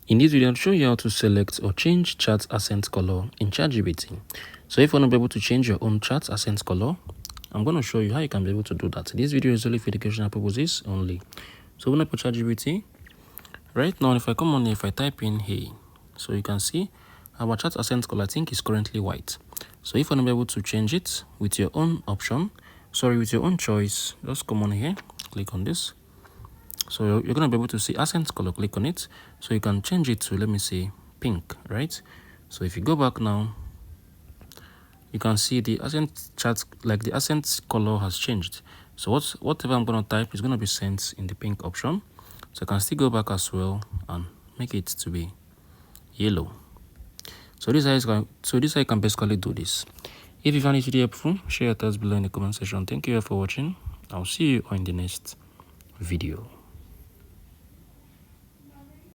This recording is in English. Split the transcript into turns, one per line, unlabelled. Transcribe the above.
In this video, I'll show you how to select or change chat accent color in ChatGPT. So if you want to be able to change your own chat accent color, I'm going to show you how you can be able to do that. This video is only for educational purposes only. So when I put ChatGPT, right now, if I come on here, if I type in hey, so you can see our chat accent color I think is currently white. So if you want to be able to change it with your own option, with your own choice, just come on here, click on this. So you're going to be able to see accent color, click on it. So you can change it to, let me say, pink, right? So if you go back now, you can see the accent chat, like the accent color has changed. So whatever I'm going to type is going to be sent in the pink option. So I can still go back as well and make it to be yellow. So this is how you can basically do this. If you find this video helpful, share your thoughts below in the comment section. Thank you for watching. I'll see you on the next video.